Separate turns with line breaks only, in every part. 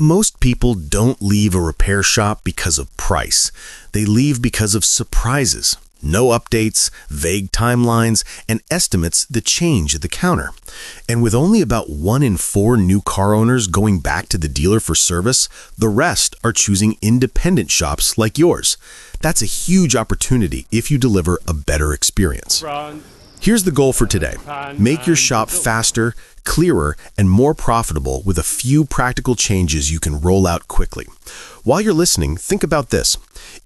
Most people don't leave a repair shop because of price. They leave because of surprises. No updates, vague timelines, and estimates that change at the counter. And with only about 1 in 4 new car owners going back to the dealer for service, the rest are choosing independent shops like yours. That's a huge opportunity if you deliver a better experience. Here's the goal for today. Make your shop faster, clearer, and more profitable with a few practical changes you can roll out quickly. While you're listening, think about this.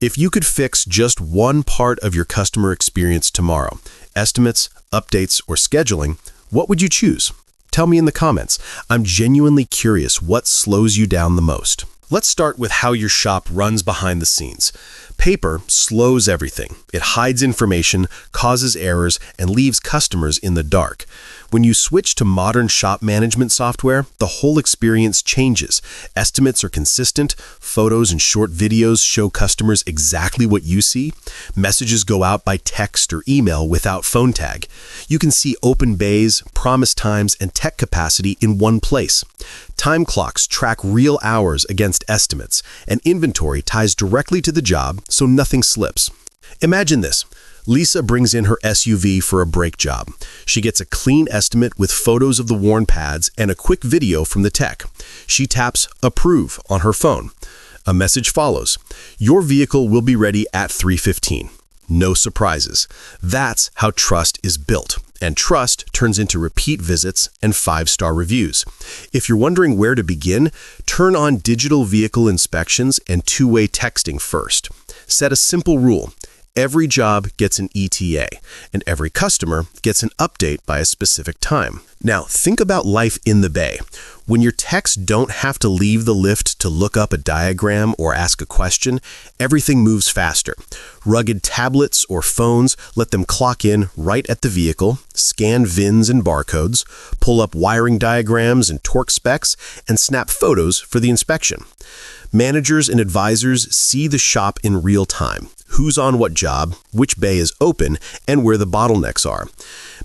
If you could fix just one part of your customer experience tomorrow, estimates, updates, or scheduling, what would you choose? Tell me in the comments. I'm genuinely curious what slows you down the most. Let's start with how your shop runs behind the scenes. Paper slows everything. It hides information, causes errors, and leaves customers in the dark. When you switch to modern shop management software, the whole experience changes. Estimates are consistent, photos and short videos show customers exactly what you see. Messages go out by text or email without phone tag. You can see open bays, promise times, and tech capacity in one place. Time clocks track real hours against estimates, and inventory ties directly to the job so nothing slips. Imagine this. Lisa brings in her SUV for a brake job. She gets a clean estimate with photos of the worn pads and a quick video from the tech. She taps Approve on her phone. A message follows. Your vehicle will be ready at 3:15. No surprises. That's how trust is built. And trust turns into repeat visits and 5-star reviews. If you're wondering where to begin, turn on digital vehicle inspections and two-way texting first. Set a simple rule. Every job gets an ETA, and every customer gets an update by a specific time. Now, think about life in the Bay. When your techs don't have to leave the lift to look up a diagram or ask a question, everything moves faster. Rugged tablets or phones let them clock in right at the vehicle, scan VINs and barcodes, pull up wiring diagrams and torque specs, and snap photos for the inspection. Managers and advisors see the shop in real time. Who's on what job, which bay is open, and where the bottlenecks are.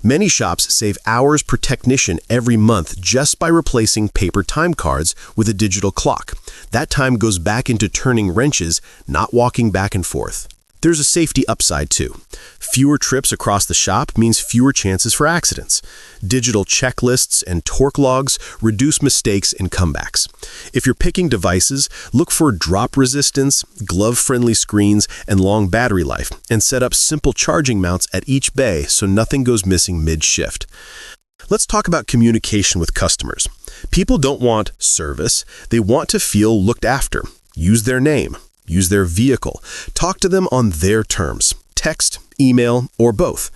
Many shops save hours per technician every month just by replacing paper time cards with a digital clock. That time goes back into turning wrenches, not walking back and forth. There's a safety upside too. Fewer trips across the shop means fewer chances for accidents. Digital checklists and torque logs reduce mistakes and comebacks. If you're picking devices, look for drop resistance, glove-friendly screens, and long battery life, and set up simple charging mounts at each bay so nothing goes missing mid-shift. Let's talk about communication with customers. People don't want service. They want to feel looked after. Use their name. Use their vehicle. Talk to them on their terms. Text, email, or both.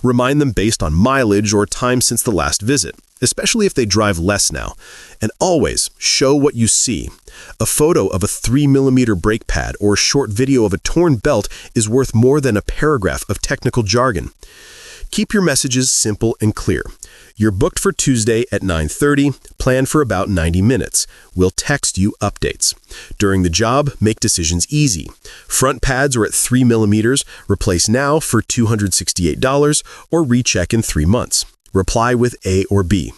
Remind them based on mileage or time since the last visit, especially if they drive less now. And always show what you see. A photo of a 3mm brake pad or a short video of a torn belt is worth more than a paragraph of technical jargon. Keep your messages simple and clear. You're booked for Tuesday at 9:30, plan for about 90 minutes. We'll text you updates. During the job, make decisions easy. Front pads are at 3mm, replace now for $268 or recheck in 3 months. Reply with A or B.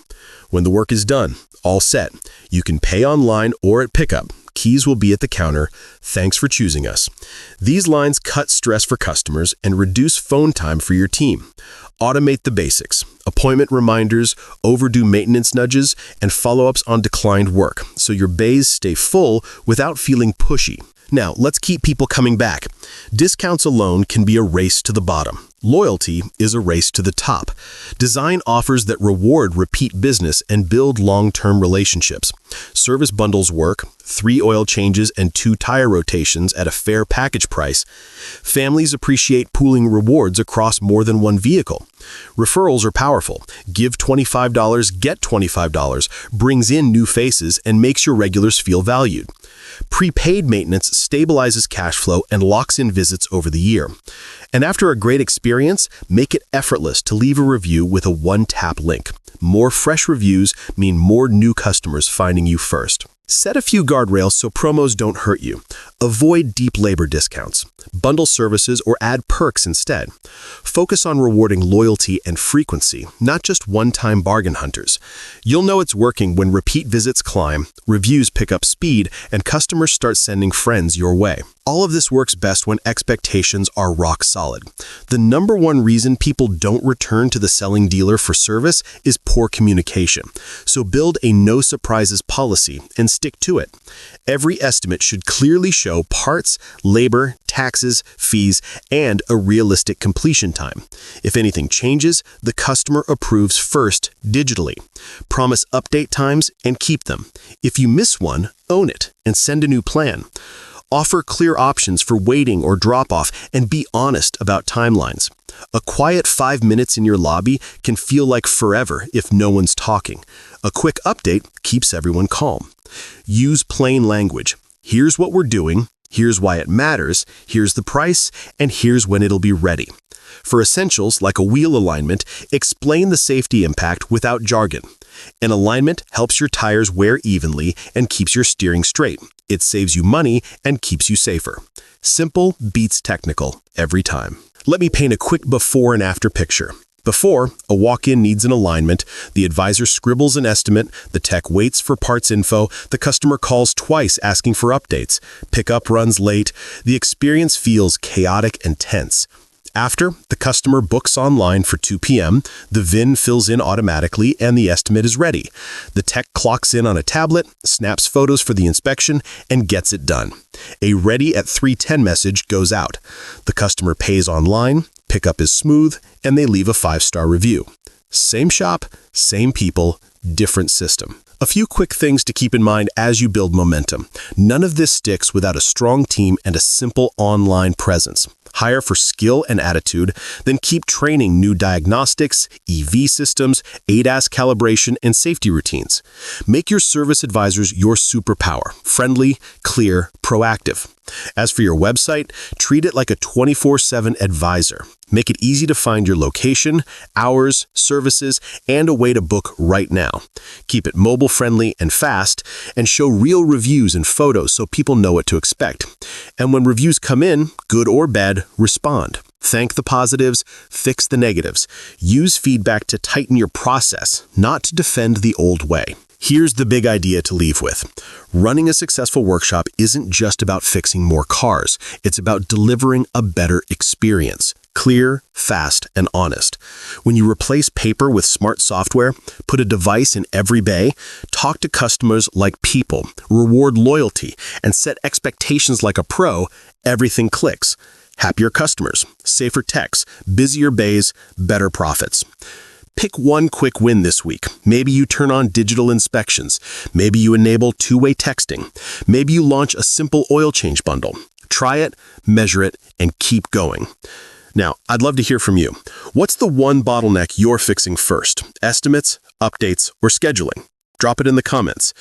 When the work is done, all set. You can pay online or at pickup. Keys will be at the counter. Thanks for choosing us. These lines cut stress for customers and reduce phone time for your team. Automate the basics. Appointment reminders, overdue maintenance nudges, and follow-ups on declined work, so your bays stay full without feeling pushy. Now, let's keep people coming back. Discounts alone can be a race to the bottom. Loyalty is a race to the top. Design offers that reward repeat business and build long-term relationships. Service bundles work, 3 oil changes and 2 tire rotations at a fair package price. Families appreciate pooling rewards across more than one vehicle. Referrals are powerful. Give $25, get $25, brings in new faces and makes your regulars feel valued. Prepaid maintenance stabilizes cash flow and locks in visits over the year. And after a great experience, make it effortless to leave a review with a one-tap link. More fresh reviews mean more new customers finding you first. Set a few guardrails so promos don't hurt you.
Avoid deep labor discounts. Bundle services or add perks instead. Focus on rewarding loyalty and frequency, not just one-time bargain hunters. You'll know it's working when repeat visits climb, reviews pick up speed, and customers start sending friends your way. All of this works best when expectations are rock solid. The number one reason people don't return to the selling dealer for service is poor communication. So build a no surprises policy and stick to it. Every estimate should clearly show parts, labor, taxes, fees, and a realistic completion time. If anything changes, the customer approves first digitally. Promise update times and keep them. If you miss one, own it and send a new plan. Offer clear options for waiting or drop-off and be honest about timelines. A quiet 5 minutes in your lobby can feel like forever if no one's talking. A quick update keeps everyone calm. Use plain language. Here's what we're doing, here's why it matters, here's the price, and here's when it'll be ready. For essentials like a wheel alignment, explain the safety impact without jargon. An alignment helps your tires wear evenly and keeps your steering straight. It saves you money and keeps you safer. Simple beats technical every time. Let me paint a quick before and after picture. Before, a walk-in needs an alignment, the advisor scribbles an estimate, the tech waits for parts info, the customer calls twice asking for updates, pickup runs late, the experience feels chaotic and tense. After, the customer books online for 2 p.m., the VIN fills in automatically, and the estimate is ready. The tech clocks in on a tablet, snaps photos for the inspection, and gets it done. A ready at 3:10 message goes out. The customer pays online, pickup is smooth, and they leave a 5-star review. Same shop, same people, different system. A few quick things to keep in mind as you build momentum. None of this sticks without a strong team and a simple online presence. Hire for skill and attitude, then keep training new diagnostics, EV systems, ADAS calibration, and safety routines. Make your service advisors your superpower, friendly, clear, proactive. As for your website, treat it like a 24/7 advisor. Make it easy to find your location, hours, services, and a way to book right now. Keep it mobile-friendly and fast, and show real reviews and photos so people know what to expect. And when reviews come in, good or bad, respond. Thank the positives, fix the negatives. Use feedback to tighten your process, not to defend the old way. Here's the big idea to leave with. Running a successful workshop isn't just about fixing more cars. It's about delivering a better experience. Clear, fast, and honest. When you replace paper with smart software, put a device in every bay, talk to customers like people, reward loyalty, and set expectations like a pro, everything clicks. Happier customers, safer techs, busier bays, better profits. Pick one quick win this week. Maybe you turn on digital inspections. Maybe you enable two-way texting. Maybe you launch a simple oil change bundle. Try it, measure it, and keep going. Now, I'd love to hear from you. What's the one bottleneck you're fixing first? Estimates, updates, or scheduling? Drop it in the comments.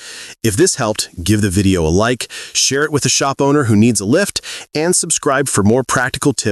If this helped, give the video a like, share it with a shop owner who needs a lift, and subscribe for more practical tips.